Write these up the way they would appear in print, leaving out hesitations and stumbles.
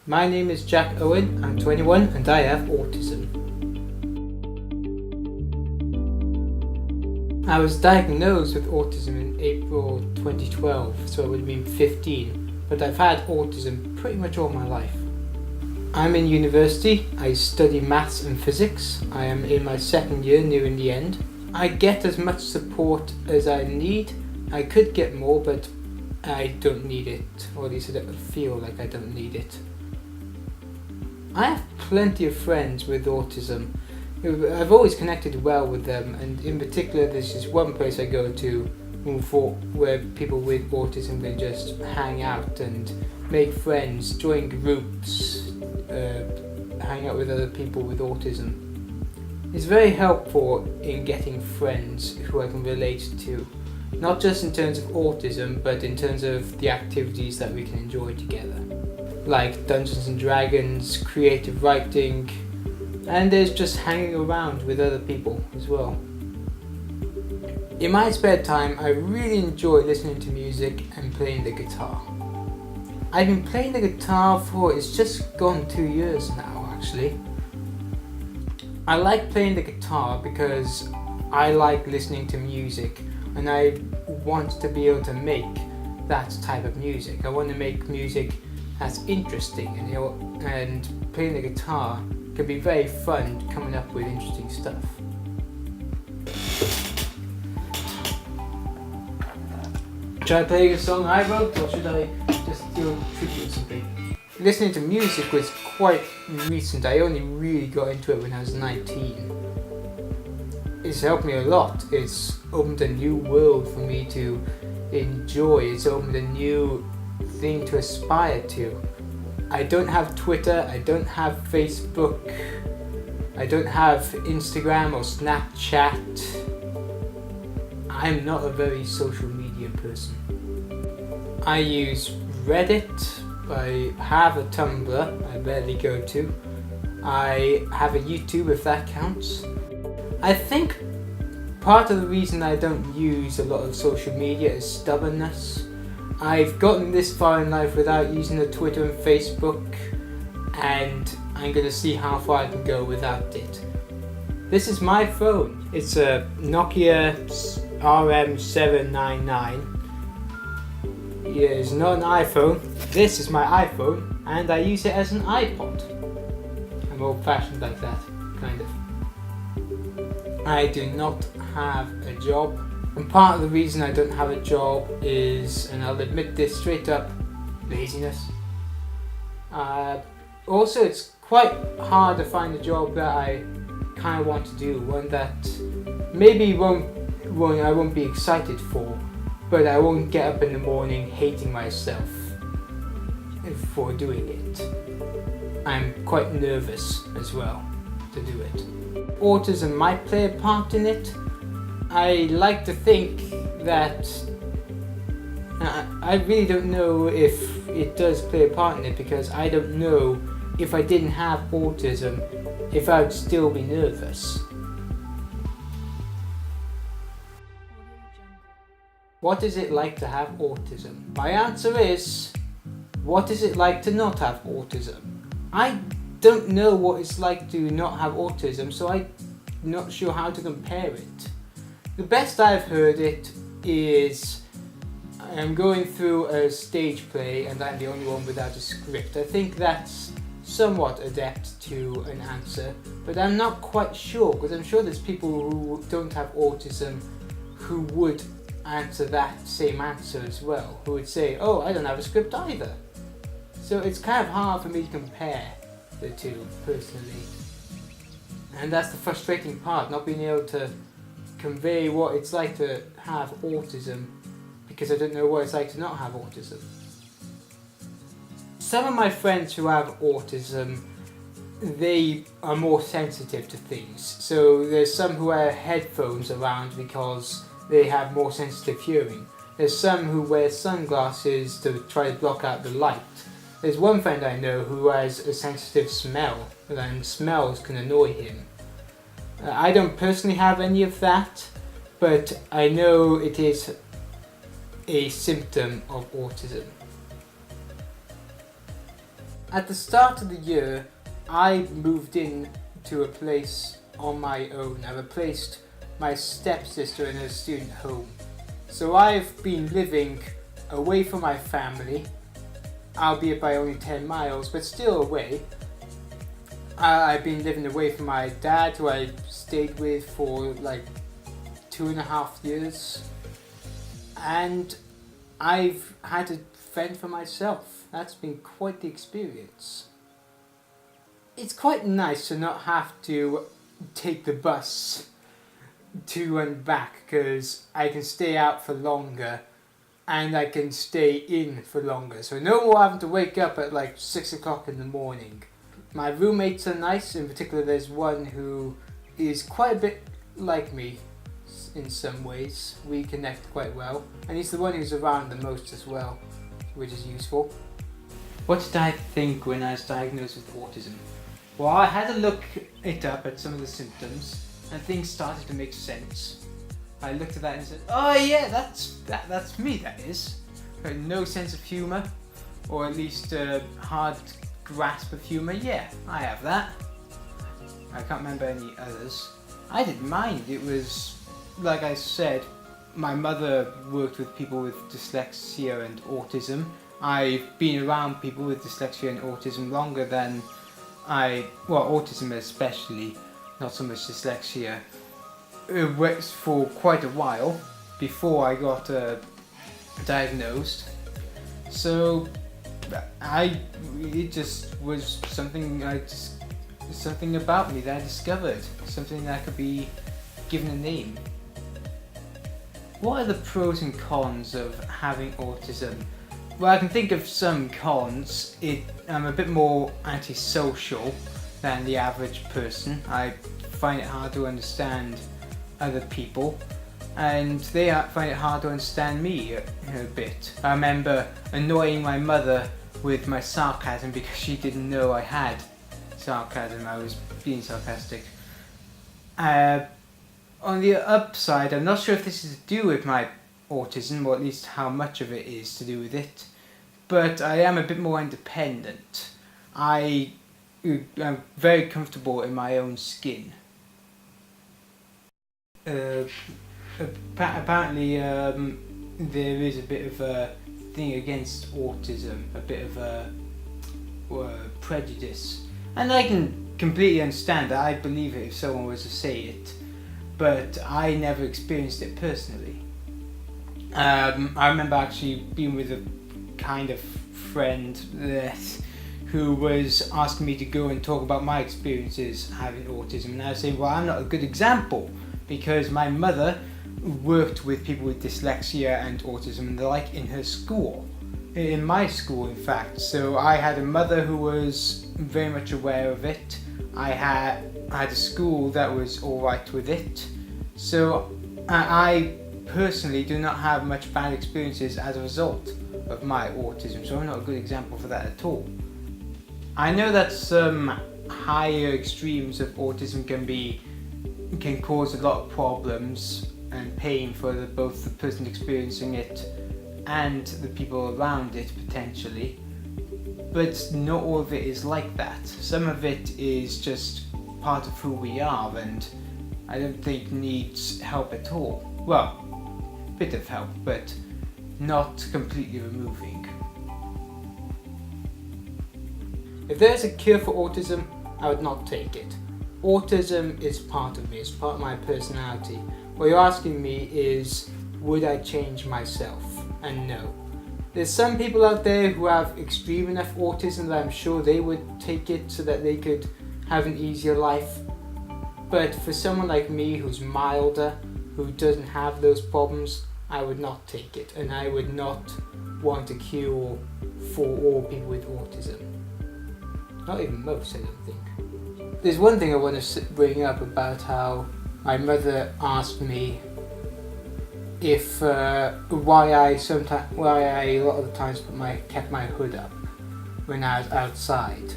My name is Jack Owen, I'm 21 and I have autism. I was diagnosed with autism in April 2012, so I would have been 15, but I've had autism pretty much all my life. I'm in university, I study maths and physics. I am in my second year, nearing the end. I get as much support as I need. I could get more, but I don't need it, or at least I don't feel like I don't need it. I have plenty of friends with autism. I've always connected well with them, and in particular there's just one place I go to where people with autism can just hang out and make friends, join groups, hang out with other people with autism. It's very helpful in getting friends who I can relate to, not just in terms of autism, but in terms of the activities that we can enjoy together, like Dungeons and Dragons, creative writing, and there's just hanging around with other people as well. In my spare time, I really enjoy listening to music and playing the guitar. I've been playing the guitar it's just gone 2 years now actually. I like playing the guitar because I like listening to music and I want to be able to make that type of music. I want to make music that's interesting, and playing the guitar can be very fun, coming up with interesting stuff. Should I play a song I wrote, or should I just do a tribute or something? Listening to music was quite recent. I only really got into it when I was 19. It's helped me a lot. It's opened a new world for me to enjoy. It's opened a new thing to aspire to. I don't have Twitter, I don't have Facebook, I don't have Instagram or Snapchat. I'm not a very social media person. I use Reddit, I have a Tumblr I barely go to, I have a YouTube if that counts. I think part of the reason I don't use a lot of social media is stubbornness. I've gotten this far in life without using the Twitter and Facebook, and I'm going to see how far I can go without it. This is my phone. It's a Nokia RM799. It's not an iPhone. This is my iPhone, and I use it as an iPod. I'm old-fashioned like that, kind of. I do not have a job. And part of the reason I don't have a job is, and I'll admit this straight up, laziness. Also, it's quite hard to find a job that I kind of want to do, one that maybe I won't be excited for, but I won't get up in the morning hating myself for doing it. I'm quite nervous as well to do it. Autism might play a part in it. I like to think that I really don't know if it does play a part in it, because I don't know if I didn't have autism if I would still be nervous. What is it like to have autism? My answer is, what is it like to not have autism? I don't know what it's like to not have autism, so I'm not sure how to compare it. The best I've heard it is I'm going through a stage play and I'm the only one without a script. I think that's somewhat adept to an answer, but I'm not quite sure, because I'm sure there's people who don't have autism who would answer that same answer as well, who would say, oh, I don't have a script either. So it's kind of hard for me to compare the two personally. And that's the frustrating part, not being able to convey what it's like to have autism, because I don't know what it's like to not have autism. Some of my friends who have autism, they are more sensitive to things. So there's some who wear headphones around because they have more sensitive hearing. There's some who wear sunglasses to try to block out the light. There's one friend I know who has a sensitive smell, and smells can annoy him. I don't personally have any of that, but I know it is a symptom of autism. At the start of the year, I moved in to a place on my own. I replaced my stepsister in a student home. So I've been living away from my family, albeit by only 10 miles, but still away. I've been living away from my dad, who I stayed with for like 2.5 years. And I've had to fend for myself. That's been quite the experience. It's quite nice to not have to take the bus to and back, because I can stay out for longer and I can stay in for longer. So no more having to wake up at like 6 o'clock in the morning. My roommates are nice. In particular, there's one who is quite a bit like me in some ways. We connect quite well, and he's the one who's around the most as well, which is useful. What did I think when I was diagnosed with autism? Well, I had to look it up at some of the symptoms, and things started to make sense. I looked at that and said, oh yeah, that's me, that is. No sense of humour, or at least a hard grasp of humour. Yeah, I have that. I can't remember any others. I didn't mind. It was, like I said, my mother worked with people with dyslexia and autism. I've been around people with dyslexia and autism longer than autism especially, not so much dyslexia. It worked for quite a while before I got diagnosed. So it just was something about me that I discovered, something that could be given a name. What are the pros and cons of having autism? Well, I can think of some cons. I'm a bit more antisocial than the average person. I find it hard to understand other people, and they find it hard to understand me a bit. I remember annoying my mother with my sarcasm because she didn't know I had sarcasm. I was being sarcastic. On the upside, I'm not sure if this is to do with my autism, or at least how much of it is to do with it, but I am a bit more independent. I'm very comfortable in my own skin. Apparently there is a bit of a thing against autism, a bit of a prejudice, and I can completely understand that. I'd believe it if someone was to say it, but I never experienced it personally. I remember actually being with a kind of friend who was asking me to go and talk about my experiences having autism, and I was saying, well, I'm not a good example because my mother worked with people with dyslexia and autism and the like in her school, in my school in fact. So I had a mother who was very much aware of it. I had a school that was alright with it. So I personally do not have much bad experiences as a result of my autism, so I'm not a good example for that at all. I know that some higher extremes of autism can cause a lot of problems and pain for both the person experiencing it and the people around it potentially, but not all of it is like that. Some of it is just part of who we are, and I don't think needs help at all. Well, a bit of help, but not completely removing. If there's a cure for autism, I would not take it. Autism is part of me, it's part of my personality. What you're asking me is, would I change myself? And no. There's some people out there who have extreme enough autism that I'm sure they would take it so that they could have an easier life. But for someone like me who's milder, who doesn't have those problems, I would not take it, and I would not want a cure for all people with autism. Not even most, I don't think. There's one thing I want to bring up about how my mother asked me if why I a lot of the times kept my hood up when I was outside,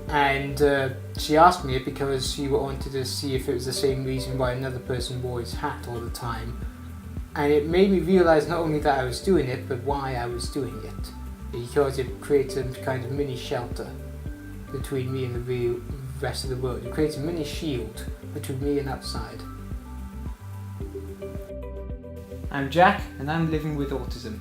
and she asked me it because she wanted to see if it was the same reason why another person wore his hat all the time, and it made me realise not only that I was doing it but why I was doing it. because it creates a kind of mini shelter between me and the real rest of the world. It creates a mini shield between me and outside. I'm Jack, and I'm living with autism.